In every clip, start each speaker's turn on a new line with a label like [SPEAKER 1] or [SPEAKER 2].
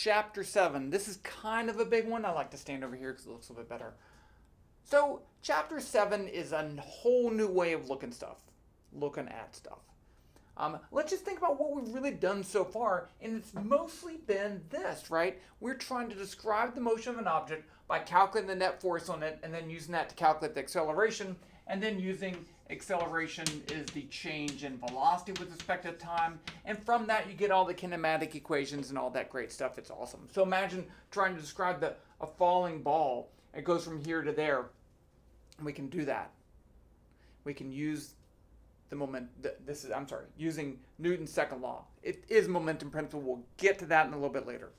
[SPEAKER 1] Chapter 7. This is kind of a big one. I like to stand over here because it looks a little bit better. So, Chapter 7 is a whole new way of looking at stuff. Let's just think about what we've really done so far, and it's mostly been this, right? We're trying to describe the motion of an object by calculating the net force on it, and then using that to calculate the acceleration, and then using acceleration is the change in velocity with respect to time, and from that you get all the kinematic equations and all that great stuff. It's awesome. So imagine trying to describe a falling ball. It goes from here to there, and we can do that. We can use using Newton's second law. It is momentum principle. We'll get to that in a little bit later.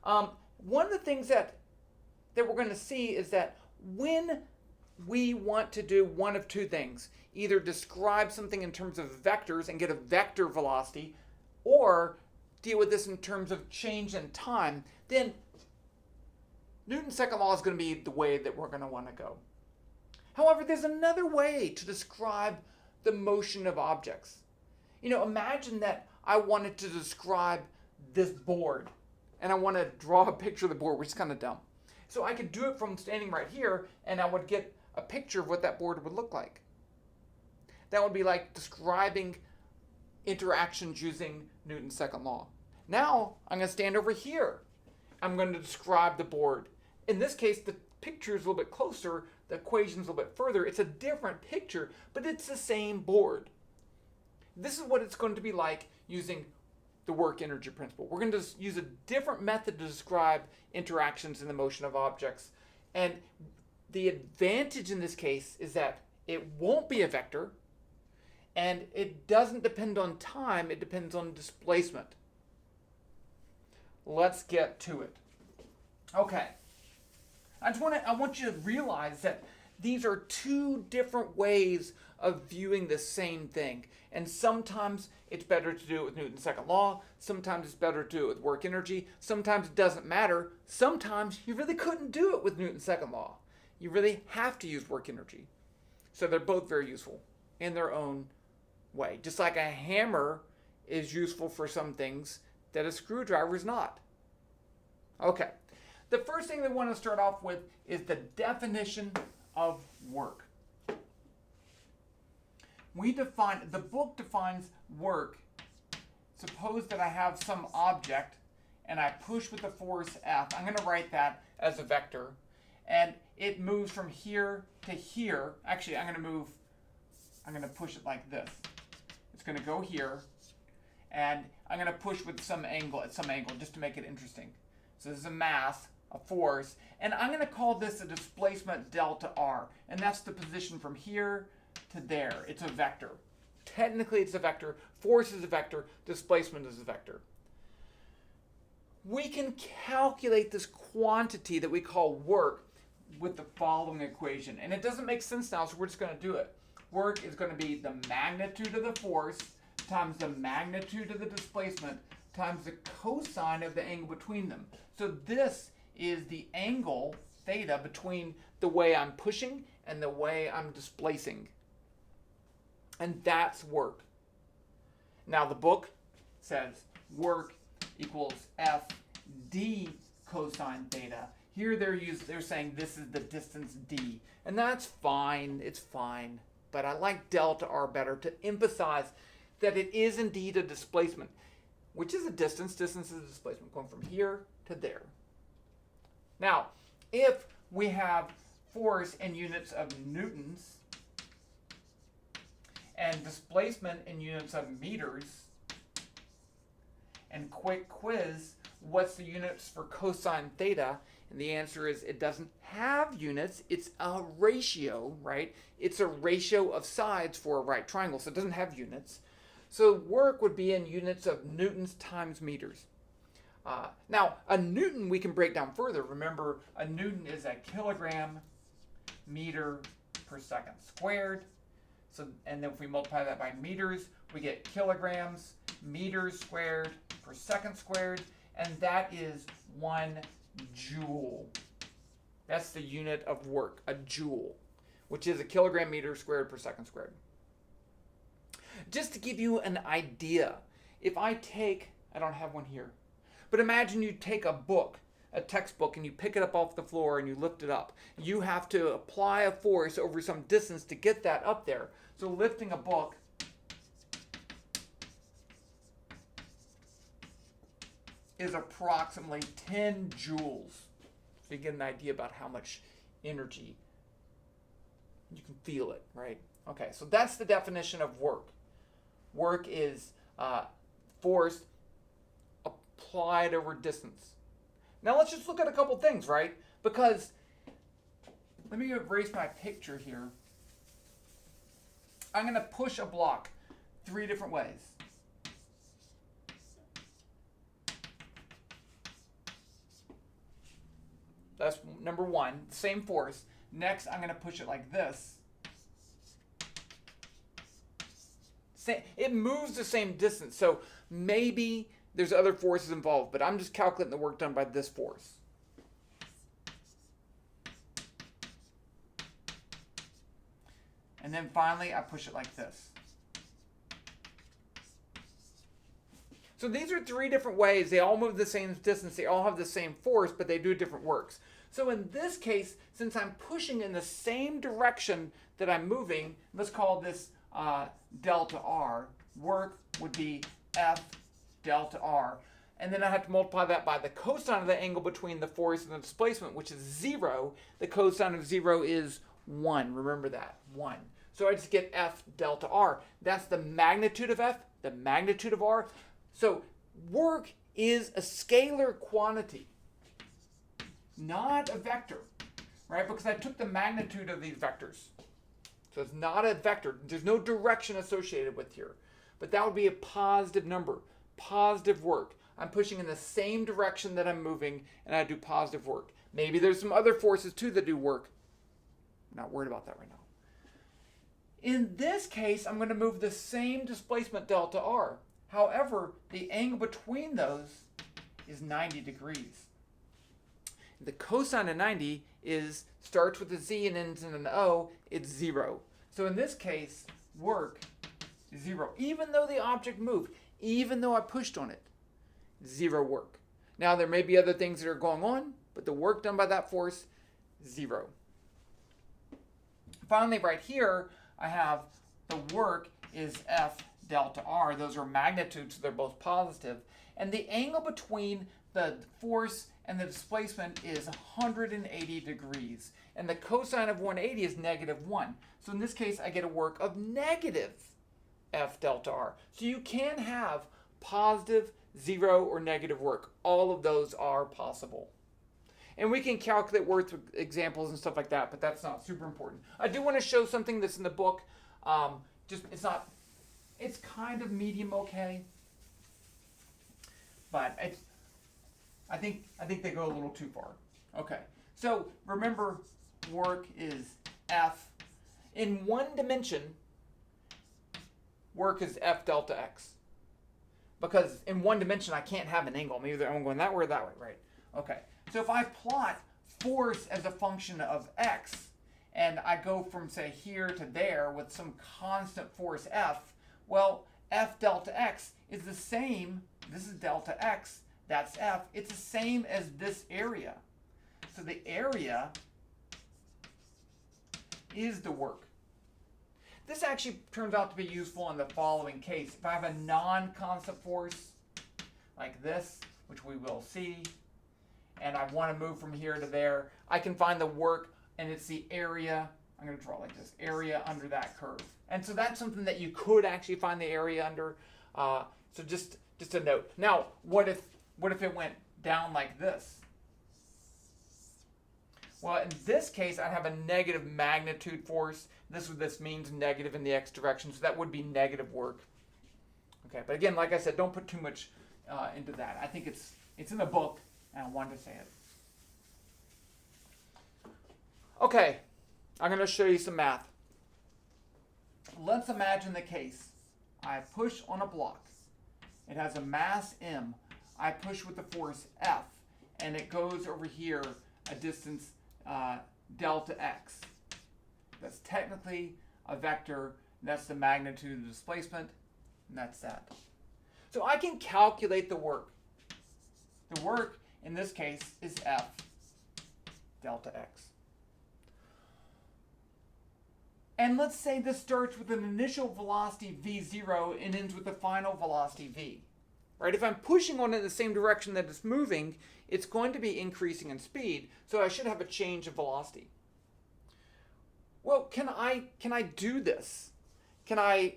[SPEAKER 1] One of the things that we're going to see is that when we want to do one of two things, either describe something in terms of vectors and get a vector velocity, or deal with this in terms of change in time, then Newton's second law is going to be the way that we're going to want to go. However, there's another way to describe the motion of objects. Imagine that I wanted to describe this board, and I want to draw a picture of the board, which is kind of dumb. So I could do it from standing right here, and I would get a picture of what that board would look like. That would be like describing interactions using Newton's second law. Now, I'm going to stand over here. I'm going to describe the board. In this case, the picture is a little bit closer, the equation's a little bit further. It's a different picture, but it's the same board. This is what it's going to be like using the work energy principle. We're going to use a different method to describe interactions in the motion of objects. And the advantage in this case is that it won't be a vector, and it doesn't depend on time, it depends on displacement. Let's get to it. Okay. I want you to realize that these are two different ways of viewing the same thing. And sometimes it's better to do it with Newton's second law. Sometimes it's better to do it with work energy. Sometimes it doesn't matter. Sometimes you really couldn't do it with Newton's second law. You really have to use work energy. So they're both very useful in their own way. Just like a hammer is useful for some things that a screwdriver is not. Okay. The first thing we want to start off with is the definition of work. The book defines work. Suppose that I have some object and I push with the force F. I'm going to write that as a vector. And it moves from here to here. Actually, I'm going to push it like this. It's going to go here. And I'm going to push with some angle, at some angle, just to make it interesting. So this is a mass, a force, and I'm going to call this a displacement delta R, and that's the position from here to there. It's a vector. Technically it's a vector, force is a vector, displacement is a vector. We can calculate this quantity that we call work with the following equation, and it doesn't make sense now, so we're just going to do it. Work is going to be the magnitude of the force times the magnitude of the displacement times the cosine of the angle between them. So this is the angle, theta, between the way I'm pushing and the way I'm displacing. And that's work. Now the book says work equals F d cosine theta. Here they're saying this is the distance d. And that's fine, it's fine. But I like delta R better to emphasize that it is indeed a displacement. Which is a distance. Distance is a displacement going from here to there. Now, if we have force in units of newtons and displacement in units of meters, and quick quiz, what's the units for cosine theta? And the answer is it doesn't have units. It's a ratio, right? It's a ratio of sides for a right triangle, so it doesn't have units. So work would be in units of newtons times meters. Now, a newton we can break down further. Remember, a newton is a kilogram meter per second squared. So, and then if we multiply that by meters, we get kilograms meters squared per second squared, and that is 1 joule. That's the unit of work, a joule, which is a kilogram meter squared per second squared. Just to give you an idea, if I don't have one here, But imagine you take a book, a textbook, and you pick it up off the floor and you lift it up. You have to apply a force over some distance to get that up there. So lifting a book is approximately 10 joules. So you get an idea about how much energy you can feel it, right? Okay, so that's the definition of work. Work is force applied over distance. Now let's just look at a couple things, right? Because, let me erase my picture here. I'm going to push a block 3 different ways. That's number one, same force. Next, I'm going to push it like this. It moves the same distance, so maybe there's other forces involved, but I'm just calculating the work done by this force. And then finally, I push it like this. So these are 3 different ways. They all move the same distance. They all have the same force, but they do different works. So in this case, since I'm pushing in the same direction that I'm moving, let's call this delta R. Work would be F delta R. And then I have to multiply that by the cosine of the angle between the force and the displacement, which is 0. The cosine of 0 is 1. Remember that, 1. So I just get F delta R. That's the magnitude of F, the magnitude of R. So work is a scalar quantity, not a vector, right? Because I took the magnitude of these vectors. So it's not a vector. There's no direction associated with here. But that would be a positive number, positive work. I'm pushing in the same direction that I'm moving, and I do positive work. Maybe there's some other forces too that do work. I'm not worried about that right now. In this case, I'm going to move the same displacement delta R. However, the angle between those is 90 degrees. The cosine of 90 starts with a Z and ends in an O. It's 0. So in this case, work is 0. Even though the object moved, even though I pushed on it, 0 work. Now there may be other things that are going on, but the work done by that force, 0. Finally, right here, I have the work is F delta R. Those are magnitudes, so they're both positive. And the angle between the force and the displacement is 180 degrees. And the cosine of 180 is -1. So in this case, I get a work of negative F delta R. So you can have positive, 0, or negative work. All of those are possible. And we can calculate work with examples and stuff like that, but that's not super important. I do want to show something that's in the book. It's kind of medium okay, but I think they go a little too far. Okay, so remember, work is F. In one dimension, work is F delta X. Because in one dimension, I can't have an angle. Maybe I'm going that way or that way, right? Okay, so if I plot force as a function of X, and I go from, say, here to there with some constant force F, well, F delta X is the same. This is delta X. That's F. It's the same as this area. So the area is the work. This actually turns out to be useful in the following case. If I have a non-constant force like this, which we will see, and I want to move from here to there, I can find the work, and it's the area. I'm going to draw like this, area under that curve. And so that's something that you could actually find the area under. So just a note. Now, what if it went down like this? Well, in this case, I'd have a negative magnitude force. This means negative in the x direction, so that would be negative work. Okay, but again, like I said, don't put too much into that. I think it's in the book, and I wanted to say it. Okay, I'm going to show you some math. Let's imagine the case. I push on a block. It has a mass m. I push with the force F, and it goes over here a distance delta x. That's technically a vector. That's the magnitude of the displacement, and that's that. So I can calculate the work The work in this case is F delta x. And let's say this starts with an initial velocity v0 and ends with a final velocity v. Right? If I'm pushing on it in the same direction that it's moving, it's going to be increasing in speed, so I should have a change of velocity. Well, can I do this? Can I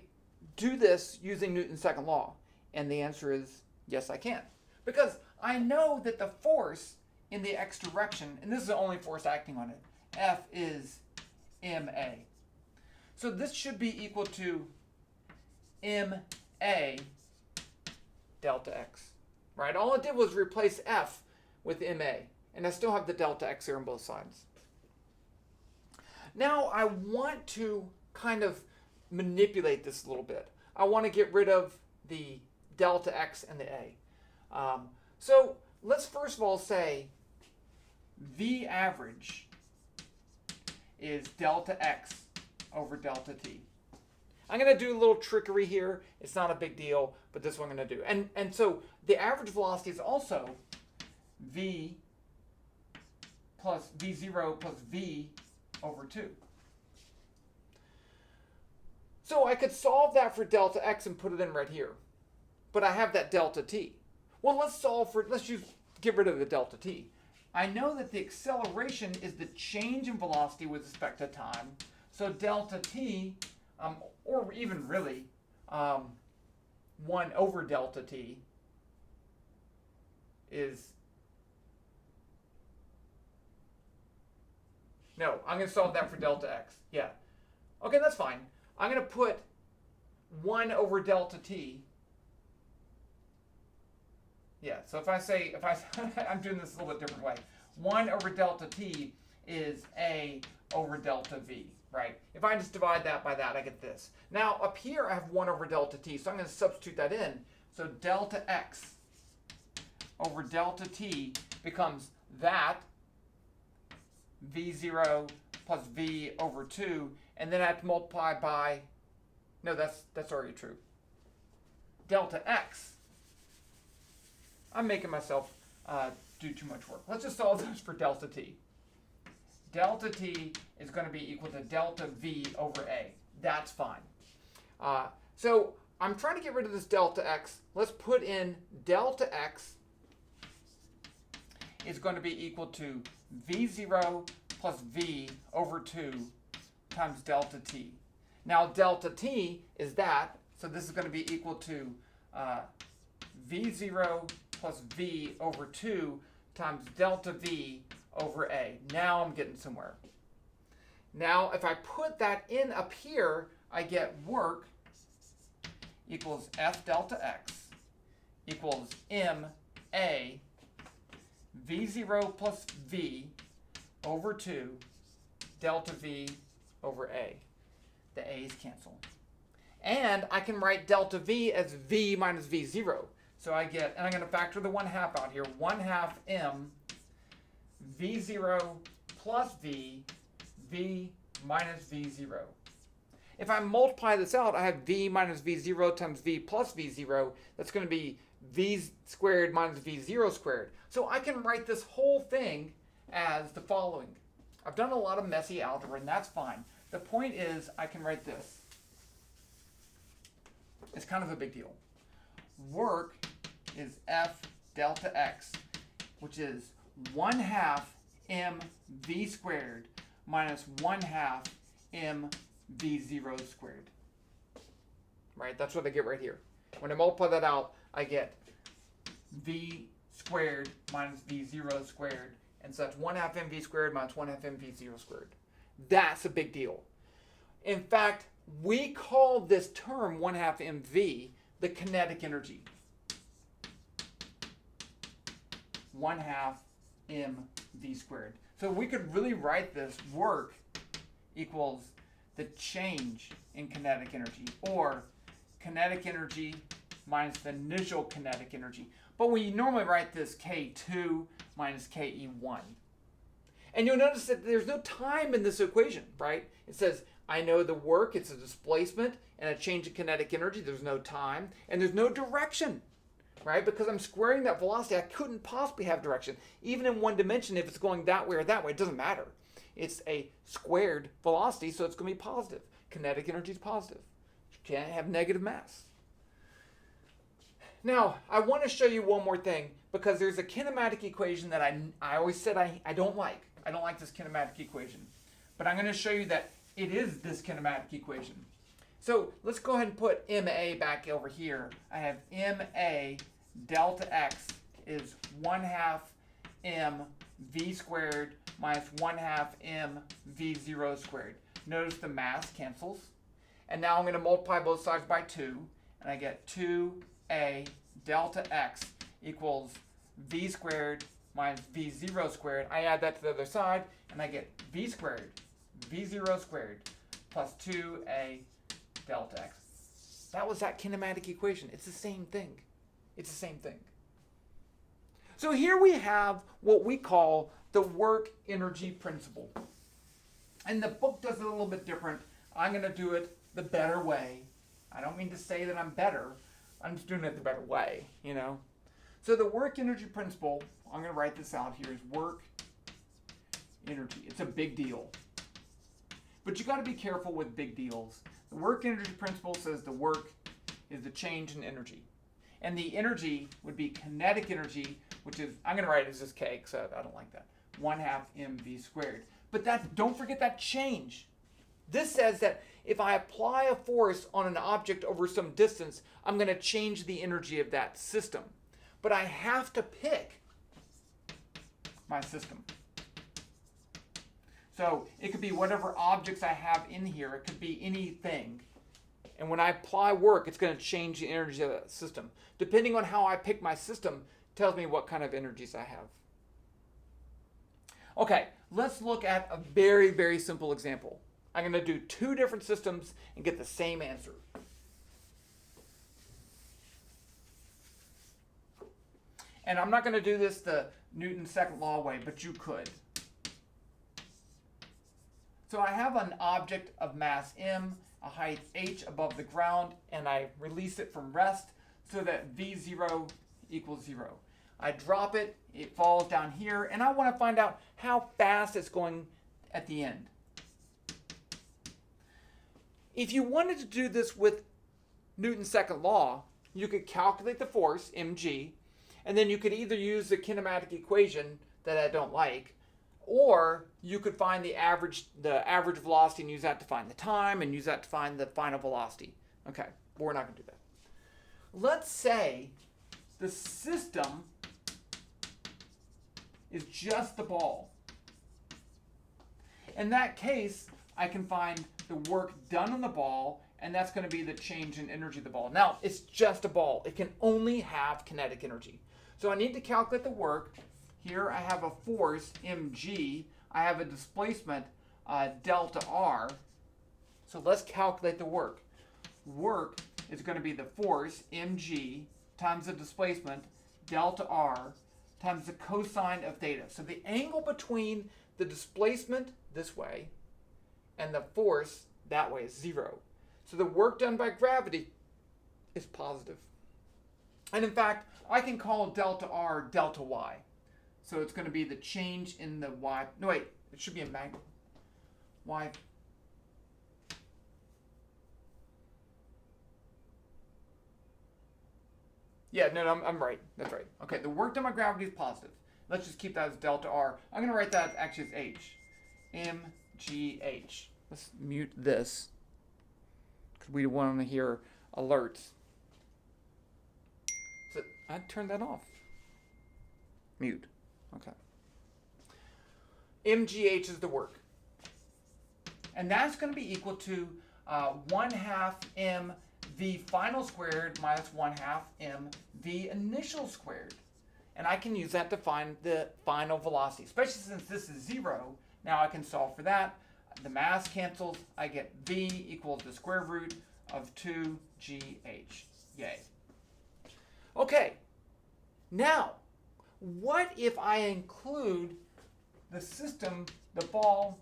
[SPEAKER 1] do this using Newton's second law? And the answer is yes, I can. Because I know that the force in the x direction, and this is the only force acting on it, F is ma. So this should be equal to ma delta x. Right? All it did was replace F with ma. And I still have the delta x here on both sides. Now I want to kind of manipulate this a little bit. I want to get rid of the delta x and the a. So let's first of all say v average is delta x over delta t. I'm going to do a little trickery here. It's not a big deal, but this is what I'm going to do. And so the average velocity is also v plus v0 plus v over 2. So I could solve that for delta x and put it in right here. But I have that delta t. Well, let's get rid of the delta t. I know that the acceleration is the change in velocity with respect to time. So delta t, or even really 1 over delta t is, no, I'm going to solve that for delta x. Yeah. Okay, that's fine. I'm going to put 1 over delta t. Yeah, so I'm doing this a little bit different way. 1 over delta t is a over delta v, right? If I just divide that by that, I get this. Now, up here, I have 1 over delta t, so I'm going to substitute that in. So delta x over delta t becomes that v0 plus v over 2, and then I have to multiply by, no, that's already true. Delta x, I'm making myself do too much work. Let's just solve this for delta t. Delta t is going to be equal to delta v over a. That's fine. So I'm trying to get rid of this delta x. Let's put in delta x is going to be equal to v0 plus v over 2 times delta t. Now delta t is that, so this is going to be equal to v0 plus v over 2 times delta v over a. Now I'm getting somewhere. Now if I put that in up here, I get work equals F delta x equals ma v0 plus v over 2 delta v over a. The a's cancel. And I can write delta v as v minus v0. So I get, and I'm going to factor the 1/2 out here, 1/2 m v0 plus v minus v0. If I multiply this out, I have v minus v0 times v plus v0. That's going to be v squared minus v0 squared. So I can write this whole thing as the following. I've done a lot of messy algebra, and that's fine. The point is, I can write this. It's kind of a big deal. Work is F delta x, which is 1/2 m v squared minus 1/2 m v0 squared. Right? That's what I get right here. When I multiply that out, I get v squared minus v0 squared. And so that's 1/2 mv squared minus 1/2 mv0 squared. That's a big deal. In fact, we call this term 1/2 mv the kinetic energy. 1/2 mv squared. So we could really write this work equals the change in kinetic energy, or kinetic energy minus the initial kinetic energy. But we normally write this K2 minus KE1. And you'll notice that there's no time in this equation, right? It says, I know the work, it's a displacement and a change in kinetic energy. There's no time, and there's no direction, right? Because I'm squaring that velocity, I couldn't possibly have direction. Even in one dimension, if it's going that way or that way, it doesn't matter. It's a squared velocity, so it's going to be positive. Kinetic energy is positive. You can't have negative mass. Now, I want to show you one more thing, because there's a kinematic equation that I always said I don't like. I don't like this kinematic equation. But I'm going to show you that it is this kinematic equation. So let's go ahead and put MA back over here. I have MA delta X is 1/2 mv squared minus 1/2 mv0 squared. Notice the mass cancels. And now I'm going to multiply both sides by 2, and I get 2a delta x equals v squared minus v0 squared. I add that to the other side, and I get v squared, v0 squared, plus 2a delta x. That was that kinematic equation. It's the same thing. It's the same thing. So here we have what we call the work energy principle. And the book does it a little bit different. I'm going to do it the better way. I don't mean to say that I'm better. I'm just doing it the better way, you know. So the work energy principle, I'm going to write this out here, is work energy. It's a big deal. But you got to be careful with big deals. The work energy principle says the work is the change in energy. And the energy would be kinetic energy, which is, I'm going to write it as this K, because I don't like that, 1/2 mv squared. But that, don't forget that change. This says that if I apply a force on an object over some distance, I'm going to change the energy of that system. But I have to pick my system. So it could be whatever objects I have in here. It could be anything. And when I apply work, it's going to change the energy of that system. Depending on how I pick my system, tells me what kind of energies I have. Okay, let's look at a very, very simple example. I'm going to do 2 different systems and get the same answer. And I'm not going to do this the Newton's second law way, but you could. So I have an object of mass m, a height h above the ground, and I release it from rest so that v0 equals 0. I drop it, it falls down here, and I want to find out how fast it's going at the end. If you wanted to do this with Newton's second law, you could calculate the force, mg, and then you could either use the kinematic equation that I don't like, or you could find the average velocity and use that to find the time and use that to find the final velocity. Okay, but we're not going to do that. Let's say the system is just the ball. In that case, I can find the work done on the ball, and that's going to be the change in energy of the ball. Now, it's just a ball. It can only have kinetic energy. So I need to calculate the work. Here I have a force, mg. I have a displacement, delta r. So let's calculate the work. Work is going to be the force, mg, times the displacement, delta r, times the cosine of theta. So the angle between the displacement this way and the force that way is 0. So the work done by gravity is positive. And in fact, I can call delta r delta y. So it's going to be the change in the y. No, wait, it should be a magnitude. Y. Yeah, no, I'm right. That's right. Okay, the work done by gravity is positive. Let's just keep that as delta r. I'm going to write that actually as h. mgh. Let's mute this, because we want to hear alerts. So I turned that off. Mute. Okay. mgh is the work. And that's going to be equal to 1/2 m v final squared minus 1/2 m v initial squared. And I can use that to find the final velocity, especially since this is 0. Now I can solve for that. The mass cancels. I get v equals the square root of 2gh. Yay. Okay. Now, what if I include the system, the ball,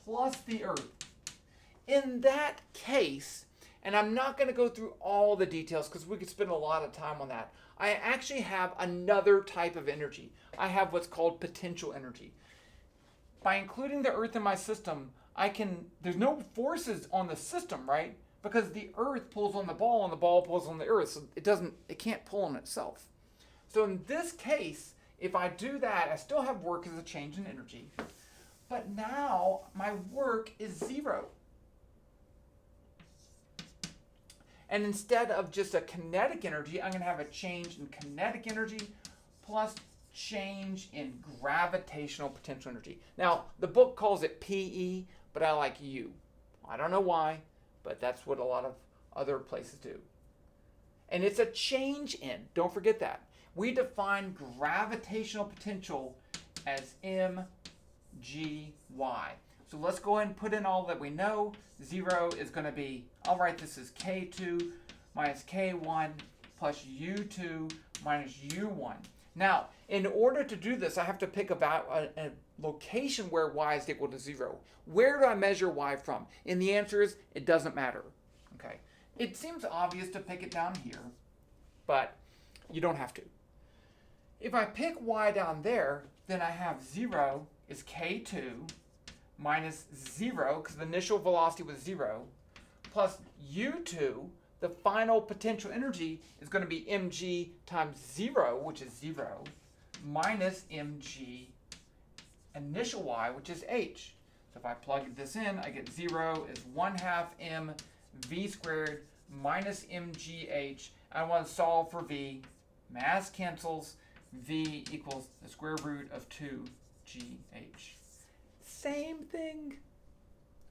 [SPEAKER 1] plus the earth? In that case, And I'm not going to go through all the details because we could spend a lot of time on that. I actually have another type of energy. I have what's called potential energy. By including the Earth in my system, there's no forces on the system, right? Because the Earth pulls on the ball and the ball pulls on the Earth, so it can't pull on itself. So in this case, if I do that, I still have work as a change in energy. But now my work is 0. And instead of just a kinetic energy, I'm going to have a change in kinetic energy plus change in gravitational potential energy. Now, the book calls it PE, but I like U. I don't know why, but that's what a lot of other places do. And it's a change in, don't forget that. We define gravitational potential as mgy. So let's go ahead and put in all that we know. 0 is going to be, I'll write this as K2 minus K1 plus U2 minus U1. Now, in order to do this, I have to pick about a location where y is equal to 0. Where do I measure y from? And the answer is, it doesn't matter. Okay. It seems obvious to pick it down here, but you don't have to. If I pick y down there, then I have 0 is K2 minus 0, because the initial velocity was 0, plus U2, the final potential energy, is going to be mg times 0, which is 0, minus mg initial y, which is h. So if I plug this in, I get 0 is 1/2 m v squared minus mgh. I want to solve for v. Mass cancels. V equals the square root of 2gh. Same thing.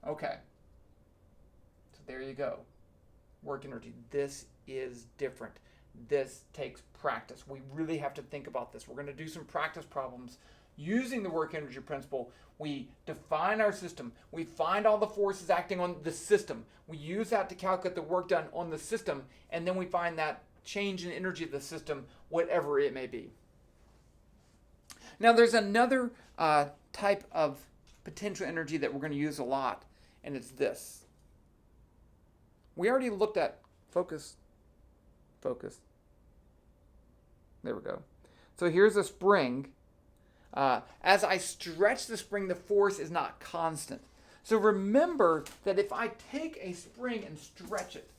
[SPEAKER 1] Okay. So there you go. Work energy. This is different. This takes practice. We really have to think about this. We're going to do some practice problems using the work energy principle. We define our system. We find all the forces acting on the system. We use that to calculate the work done on the system, and then we find that change in energy of the system, whatever it may be. Now there's another type of potential energy that we're going to use a lot, and it's this. We already looked at focus. There we go. So here's a spring. As I stretch the spring, the force is not constant. So remember that if I take a spring and stretch it,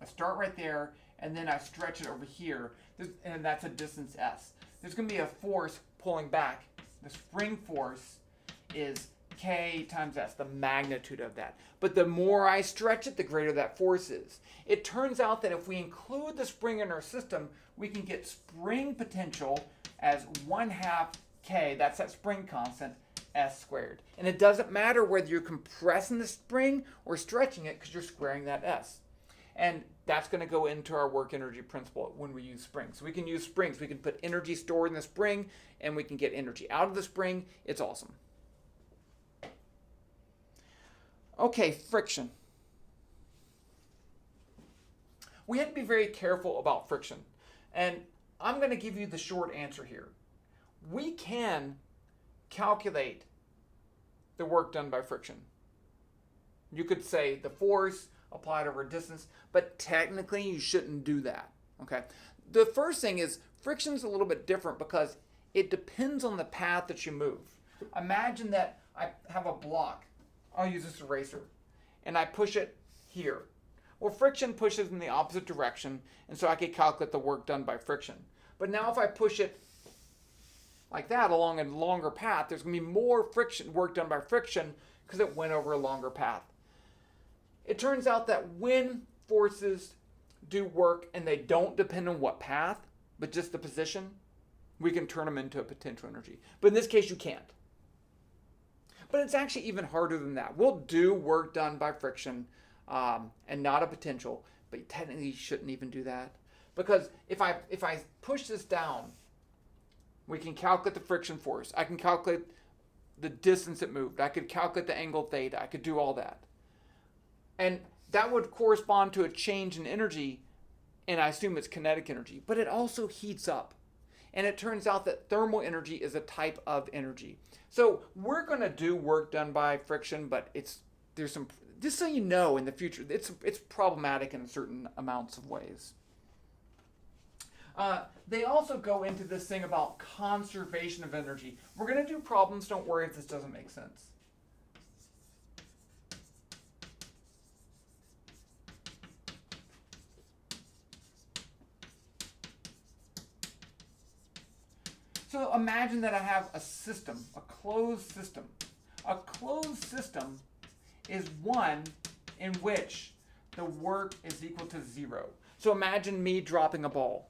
[SPEAKER 1] I start right there, and then I stretch it over here, and that's a distance s. There's going to be a force pulling back. The spring force is K times S, the magnitude of that. But the more I stretch it, the greater that force is. It turns out that if we include the spring in our system, we can get spring potential as 1/2 K, that's that spring constant, S squared. And it doesn't matter whether you're compressing the spring or stretching it, because you're squaring that S. And that's going to go into our work energy principle when we use springs. So we can use springs. We can put energy stored in the spring, and we can get energy out of the spring. It's awesome. Okay, friction. We have to be very careful about friction. And I'm going to give you the short answer here. We can calculate the work done by friction. You could say the force applied over a distance, but technically you shouldn't do that. Okay. The first thing is friction's a little bit different because it depends on the path that you move. Imagine that I have a block. I'll use this eraser, and I push it here. Well, friction pushes in the opposite direction, and so I could calculate the work done by friction. But now if I push it like that along a longer path, there's going to be more friction work done by friction because it went over a longer path. It turns out that when forces do work and they don't depend on what path, but just the position, we can turn them into a potential energy. But in this case, you can't. But it's actually even harder than that. We'll do work done by friction and not a potential, but technically you shouldn't even do that. Because if I push this down, we can calculate the friction force. I can calculate the distance it moved. I could calculate the angle theta. I could do all that. And that would correspond to a change in energy and I assume it's kinetic energy, but it also heats up. And it turns out that thermal energy is a type of energy. So we're going to do work done by friction, but there's some, just so you know, in the future, it's problematic in certain amounts of ways. They also go into this thing about conservation of energy. We're going to do problems. Don't worry if this doesn't make sense. So imagine that I have a system, a closed system. A closed system is one in which the work is equal to 0. So imagine me dropping a ball.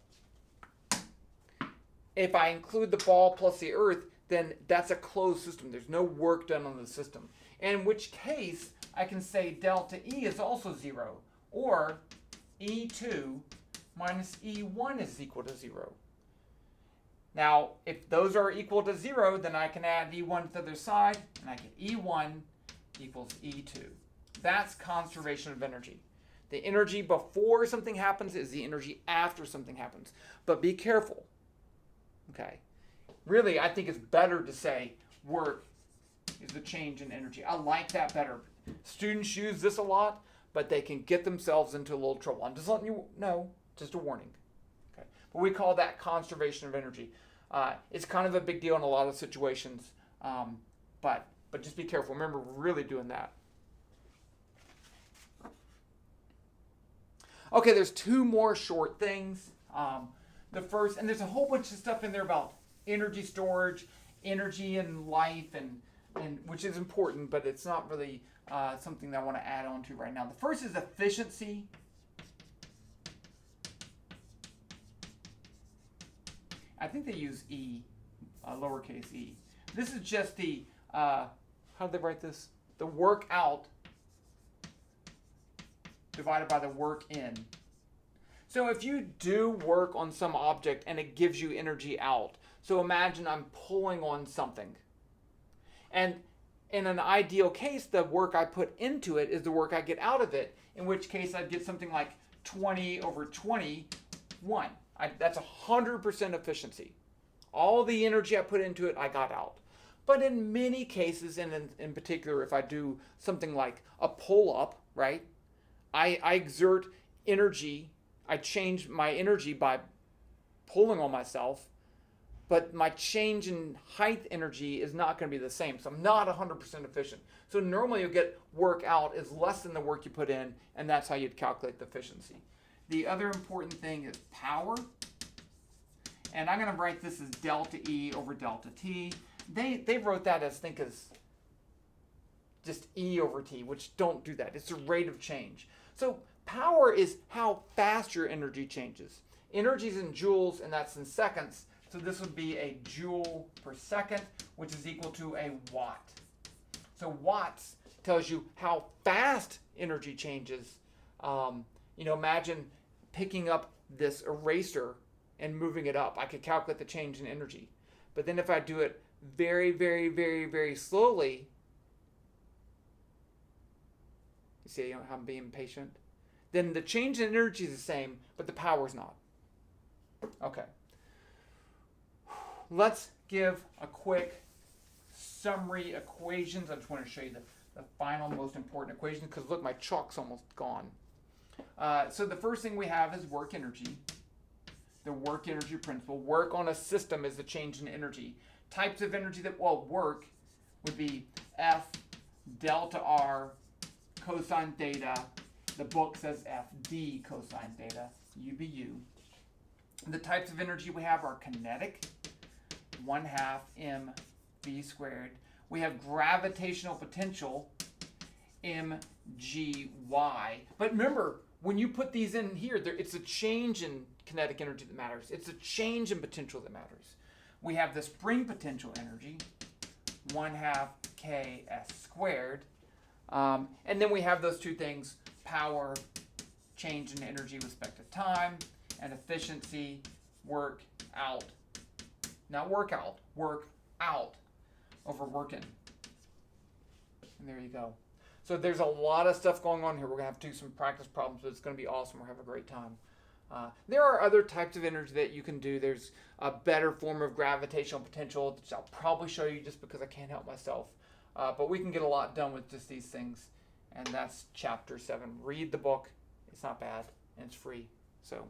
[SPEAKER 1] If I include the ball plus the earth, then that's a closed system. There's no work done on the system. In which case, I can say delta E is also 0. Or E2 minus E1 is equal to 0. Now, if those are equal to 0, then I can add E1 to the other side, and I get E1 equals E2. That's conservation of energy. The energy before something happens is the energy after something happens. But be careful. Okay. Really, I think it's better to say work is the change in energy. I like that better. Students use this a lot, but they can get themselves into a little trouble. I'm just letting you know, just a warning. Okay. But we call that conservation of energy. It's kind of a big deal in a lot of situations, but just be careful. Remember, we're really doing that. Okay, there's two more short things. The first, and there's a whole bunch of stuff in there about energy storage, energy in life, and which is important, but it's not really something that I want to add on to right now. The first is efficiency. I think they use E, lowercase e. This is just the, how do they write this? The work out divided by the work in. So if you do work on some object and it gives you energy out, so imagine I'm pulling on something. And in an ideal case, the work I put into it is the work I get out of it, in which case I'd get something like 20 over 21. That's 100% efficiency. All the energy I put into it, I got out. But in many cases, and in particular, if I do something like a pull-up, right? I exert energy. I change my energy by pulling on myself, but my change in height energy is not going to be the same. So I'm not 100% efficient. So normally you'll get work out is less than the work you put in, and that's how you'd calculate the efficiency. The other important thing is power. And I'm going to write this as delta E over delta T. They wrote that as, think as just E over T, which don't do that. It's the rate of change. So power is how fast your energy changes. Energy is in joules, and that's in seconds. So this would be a joule per second, which is equal to a watt. So watts tells you how fast energy changes. Imagine picking up this eraser and moving it up. I could calculate the change in energy. But then if I do it very, very, very, very slowly, you see how I'm being patient? Then the change in energy is the same, but the power is not. Okay. Let's give a quick summary equations. I just want to show you the final most important equation, because look, my chalk's almost gone. So the first thing we have is work energy. The work energy principle. Work on a system is the change in energy. Types of energy that will work would be F delta R cosine theta. The book says FD cosine theta, UBU. The types of energy we have are kinetic, 1/2 mv squared. We have gravitational potential, mgy. But remember, when you put these in here, it's a change in kinetic energy that matters. It's a change in potential that matters. We have the spring potential energy, 1/2 ks squared. And then we have those two things, power, change in energy with respect to time, and efficiency, work out. Not work out, work out over work in. And there you go. So there's a lot of stuff going on here. We're going to have to do some practice problems, but it's going to be awesome. We're going to have a great time. There are other types of energy that you can do. There's a better form of gravitational potential, which I'll probably show you just because I can't help myself. But we can get a lot done with just these things. And that's chapter 7. Read the book. It's not bad, and it's free. So